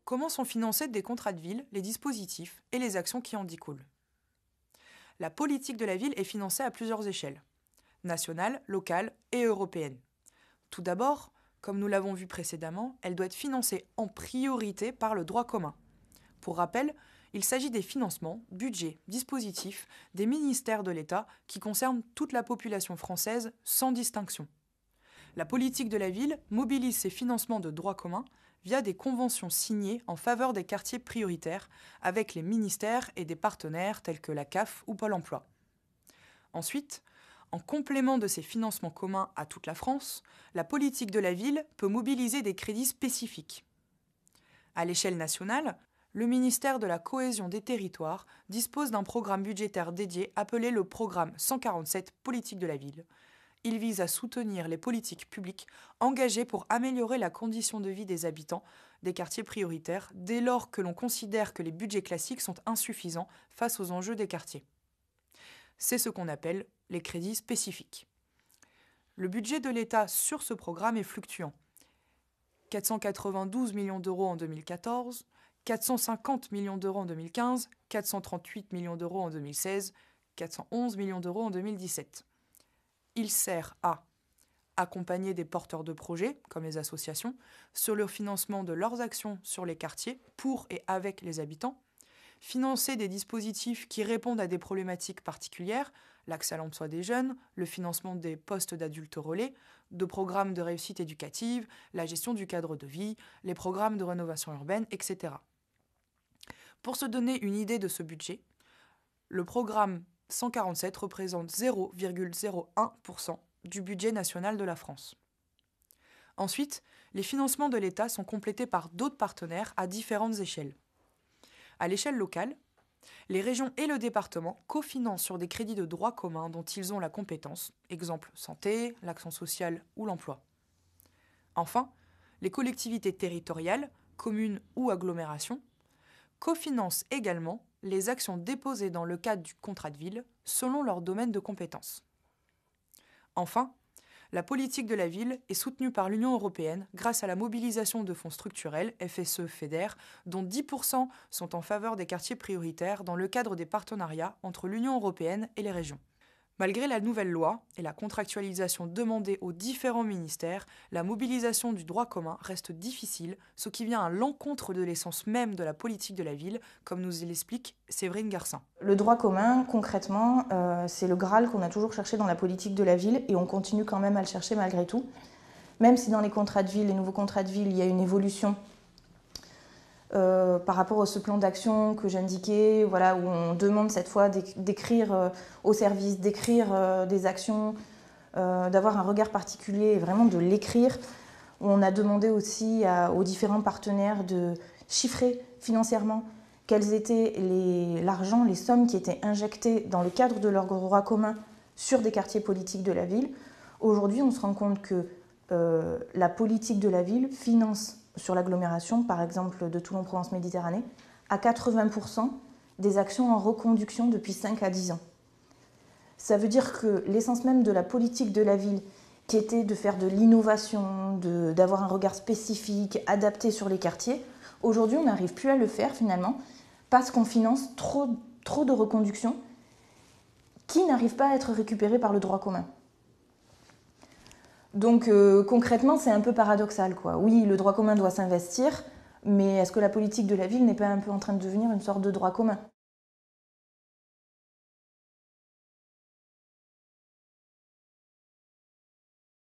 Comment sont financés des contrats de ville, les dispositifs et les actions qui en découlent? La politique de la ville est financée à plusieurs échelles, nationale, locale et européenne. Tout d'abord, comme nous l'avons vu précédemment, elle doit être financée en priorité par le droit commun. Pour rappel, il s'agit des financements, budgets, dispositifs des ministères de l'État qui concernent toute la population française sans distinction. La politique de la ville mobilise ses financements de droit commun via des conventions signées en faveur des quartiers prioritaires avec les ministères et des partenaires tels que la CAF ou Pôle emploi. Ensuite, en complément de ces financements communs à toute la France, la politique de la ville peut mobiliser des crédits spécifiques. À l'échelle nationale, le ministère de la Cohésion des territoires dispose d'un programme budgétaire dédié appelé le programme 147 Politique de la ville. Il vise à soutenir les politiques publiques engagées pour améliorer la condition de vie des habitants des quartiers prioritaires dès lors que l'on considère que les budgets classiques sont insuffisants face aux enjeux des quartiers. C'est ce qu'on appelle les crédits spécifiques. Le budget de l'État sur ce programme est fluctuant. 492 millions d'euros en 2014, 450 millions d'euros en 2015, 438 millions d'euros en 2016, 411 millions d'euros en 2017. Il sert à accompagner des porteurs de projets, comme les associations, sur le financement de leurs actions sur les quartiers, pour et avec les habitants, financer des dispositifs qui répondent à des problématiques particulières, l'accès à l'emploi des jeunes, le financement des postes d'adultes relais, de programmes de réussite éducative, la gestion du cadre de vie, les programmes de rénovation urbaine, etc. Pour se donner une idée de ce budget, le programme 147 représente 0,01% du budget national de la France. Ensuite, les financements de l'État sont complétés par d'autres partenaires à différentes échelles. À l'échelle locale, les régions et le département cofinancent sur des crédits de droit commun dont ils ont la compétence, exemple santé, l'action sociale ou l'emploi. Enfin, les collectivités territoriales, communes ou agglomérations, cofinancent également les actions déposées dans le cadre du contrat de ville selon leur domaine de compétence. Enfin, la politique de la ville est soutenue par l'Union européenne grâce à la mobilisation de fonds structurels, FSE, FEDER, dont 10% sont en faveur des quartiers prioritaires dans le cadre des partenariats entre l'Union européenne et les régions. Malgré la nouvelle loi et la contractualisation demandée aux différents ministères, la mobilisation du droit commun reste difficile, ce qui vient à l'encontre de l'essence même de la politique de la ville, comme nous l'explique Séverine Garcin. Le droit commun, concrètement, c'est le Graal qu'on a toujours cherché dans la politique de la ville et on continue quand même à le chercher malgré tout. Même si dans les contrats de ville, les nouveaux contrats de ville, il y a une évolution par rapport à ce plan d'action que j'indiquais, voilà, où on demande cette fois d'écrire au service, d'écrire des actions, d'avoir un regard particulier et vraiment de l'écrire. On a demandé aussi aux différents partenaires de chiffrer financièrement quels étaient l'argent, les sommes qui étaient injectées dans le cadre de leur droit commun sur des quartiers politiques de la ville. Aujourd'hui, on se rend compte que la politique de la ville finance sur l'agglomération, par exemple de Toulon-Provence-Méditerranée, à 80% des actions en reconduction depuis 5 à 10 ans. Ça veut dire que l'essence même de la politique de la ville, qui était de faire de l'innovation, d'avoir un regard spécifique, adapté sur les quartiers, aujourd'hui on n'arrive plus à le faire finalement, parce qu'on finance trop de reconduction qui n'arrivent pas à être récupérées par le droit commun. Donc concrètement, c'est un peu paradoxal, quoi. Oui, le droit commun doit s'investir, mais est-ce que la politique de la ville n'est pas un peu en train de devenir une sorte de droit commun ?